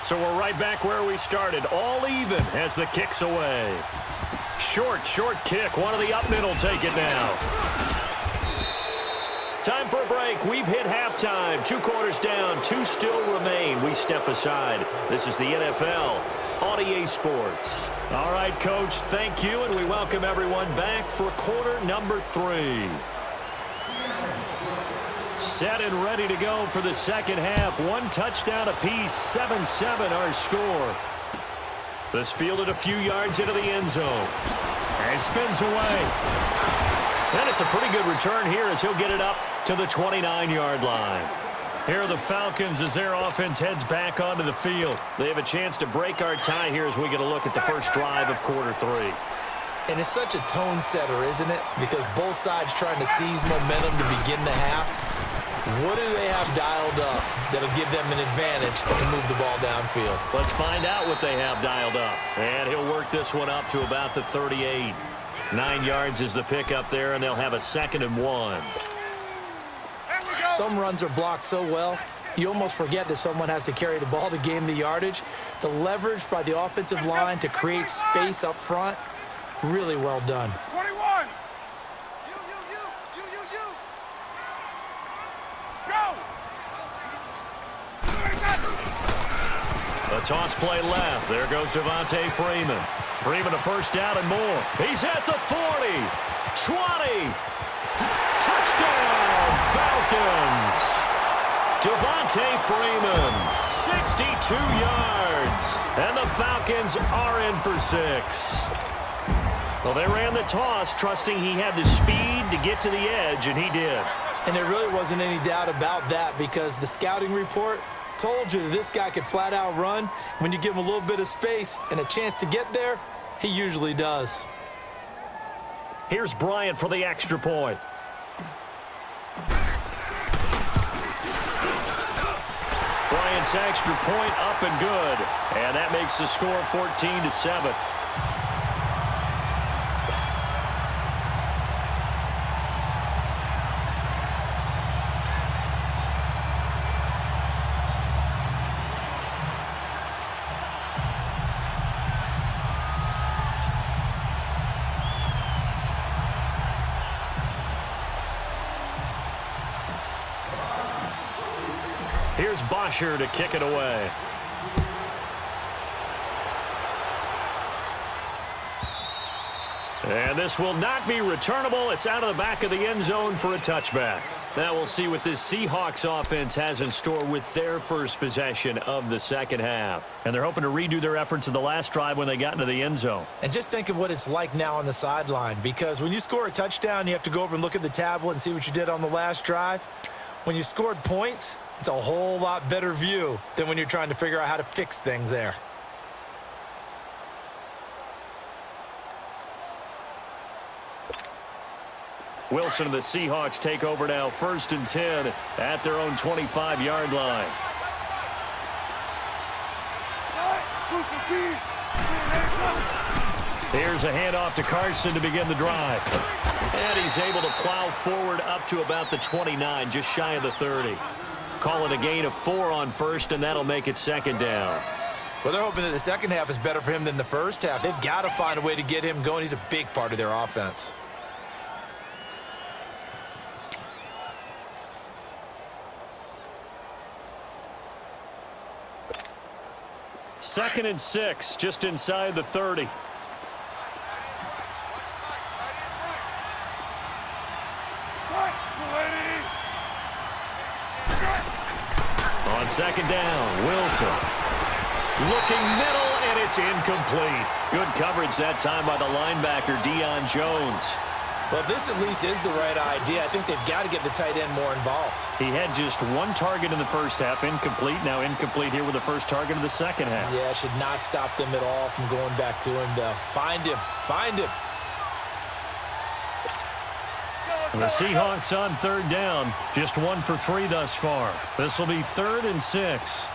So we're right back where we started, all even as the kick's away. Short kick. One of the up men will take it now. Time for a break. We've hit halftime. 2 quarters down. 2 still remain. We step aside. This is the NFL on EA Sports. All right, Coach, thank you, and we welcome everyone back for quarter number 3. Set and ready to go for the second half. 1 touchdown apiece, 7-7 our score. This fielded a few yards into the end zone. And spins away. And it's a pretty good return here as he'll get it up to the 29-yard line. Here are the Falcons as their offense heads back onto the field. They have a chance to break our tie here as we get a look at the first drive of quarter 3. And it's such a tone setter, isn't it? Because both sides trying to seize momentum to begin the half. What do they have dialed up that'll give them an advantage to move the ball downfield? Let's find out what they have dialed up. And he'll work this one up to about the 38. 9 yards is the pickup there, and they'll have a 2nd and 1. Some runs are blocked so well, you almost forget that someone has to carry the ball to gain the yardage. The leverage by the offensive line to create space up front, really well done. 21. A toss play left. There goes Devontae Freeman. Freeman a first down and more. He's at the 40, 20. Touchdown, Falcons. Devontae Freeman, 62 yards. And the Falcons are in for 6. Well, they ran the toss, trusting he had the speed to get to the edge, and he did. And there really wasn't any doubt about that because the scouting report told you that this guy could flat out run. When you give him a little bit of space and a chance to get there, he usually does. Here's Bryant for the extra point. Bryant's extra point up and good. And that makes the score 14-7. Here's Bosher to kick it away. And this will not be returnable. It's out of the back of the end zone for a touchback. Now we'll see what this Seahawks offense has in store with their first possession of the second half. And they're hoping to redo their efforts in the last drive when they got into the end zone. And just think of what it's like now on the sideline, because when you score a touchdown, you have to go over and look at the tablet and see what you did on the last drive. When you scored points, it's a whole lot better view than when you're trying to figure out how to fix things there. Wilson and the Seahawks take over now, 1st and 10 at their own 25-yard line. Here's a handoff to Carson to begin the drive. And he's able to plow forward up to about the 29, just shy of the 30. Call it a gain of 4 on first, and that'll make it 2nd down. Well, they're hoping that the second half is better for him than the first half. They've got to find a way to get him going. He's a big part of their offense. Second and 6, just inside the 30. On 2nd down, Wilson. Looking middle, and it's incomplete. Good coverage that time by the linebacker, Deion Jones. Well, this at least is the right idea. I think they've got to get the tight end more involved. He had just 1 target in the first half, incomplete. Now incomplete here with the first target of the second half. Yeah, should not stop them at all from going back to him, though. Find him. Find him. The Seahawks on 3rd down. Just 1 for 3 thus far. This will be 3rd and 6.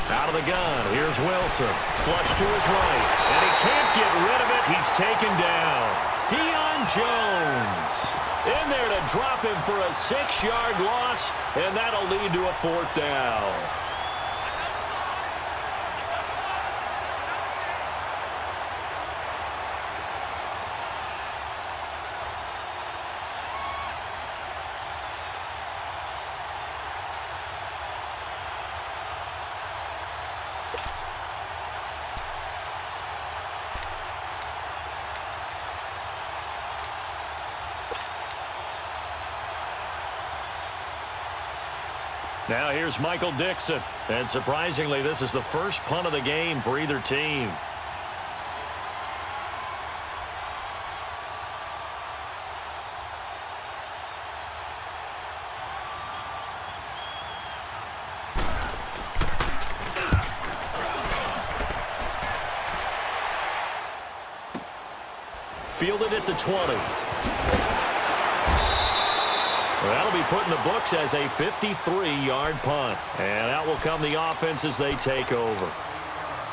Out of the gun, here's Wilson. Flush to his right, and he can't get rid of it. He's taken down. Deion Jones. They'll drop him for a 6-yard loss, and that'll lead to a 4th down. Now here's Michael Dixon. And surprisingly, this is the first punt of the game for either team. Fielded at the 20. That'll be put in the books as a 53-yard punt. And out will come the offense as they take over.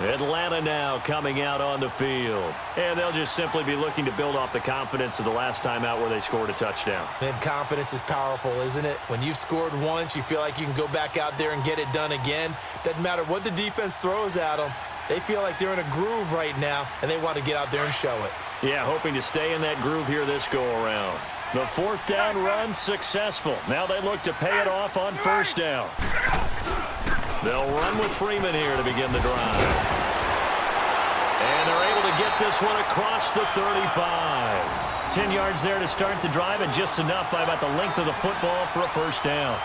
Atlanta now coming out on the field. And they'll just simply be looking to build off the confidence of the last time out where they scored a touchdown. And confidence is powerful, isn't it? When you've scored once, you feel like you can go back out there and get it done again. Doesn't matter what the defense throws at them. They feel like they're in a groove right now, and they want to get out there and show it. Yeah, hoping to stay in that groove here this go-around. The 4th down run successful. Now they look to pay it off on 1st down. They'll run with Freeman here to begin the drive. And they're able to get this one across the 35. 10 yards there to start the drive, and just enough by about the length of the football for a 1st down.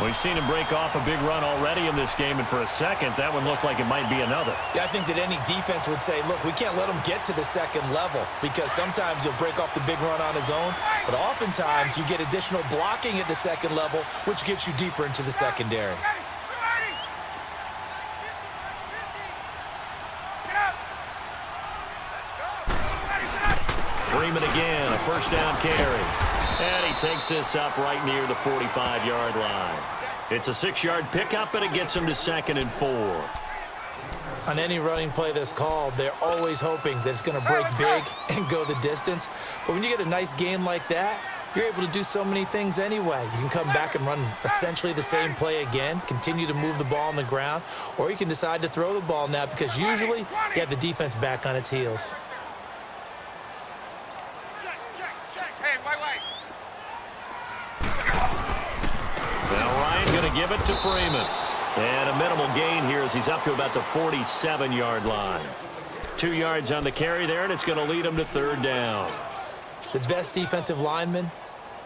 We've seen him break off a big run already in this game, and for a second, that one looked like it might be another. Yeah, I think that any defense would say, look, we can't let him get to the 2nd level, because sometimes he'll break off the big run on his own, but oftentimes you get additional blocking at the 2nd level, which gets you deeper into the secondary. Freeman again, a 1st down carry. And he takes this up right near the 45-yard line. It's a 6-yard pickup, and it gets him to 2nd and 4. On any running play that's called, they're always hoping that it's going to break big and go the distance. But when you get a nice game like that, you're able to do so many things anyway. You can come back and run essentially the same play again, continue to move the ball on the ground, or you can decide to throw the ball now, because usually you have the defense back on its heels. Give it to Freeman. And a minimal gain here as he's up to about the 47-yard line. 2 yards on the carry there, and it's going to lead him to 3rd down. The best defensive linemen,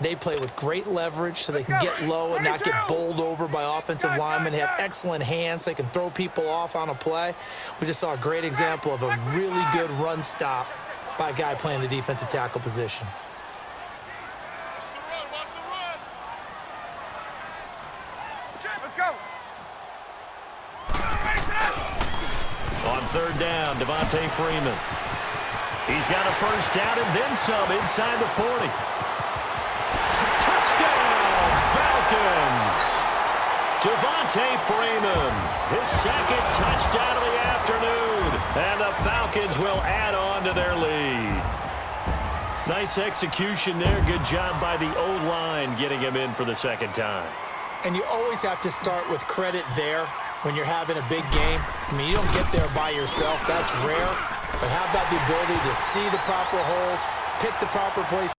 they play with great leverage so they can get low and not get bowled over by offensive linemen. They have excellent hands. They can throw people off on a play. We just saw a great example of a really good run stop by a guy playing the defensive tackle position. On 3rd down, Devontae Freeman. He's got a 1st down and then some inside the 40. Touchdown, Falcons! Devontae Freeman, his 2nd touchdown of the afternoon. And the Falcons will add on to their lead. Nice execution there. Good job by the O-line getting him in for the 2nd time. And you always have to start with credit there when you're having a big game. I mean, you don't get there by yourself. That's rare. But how about the ability to see the proper holes, pick the proper place?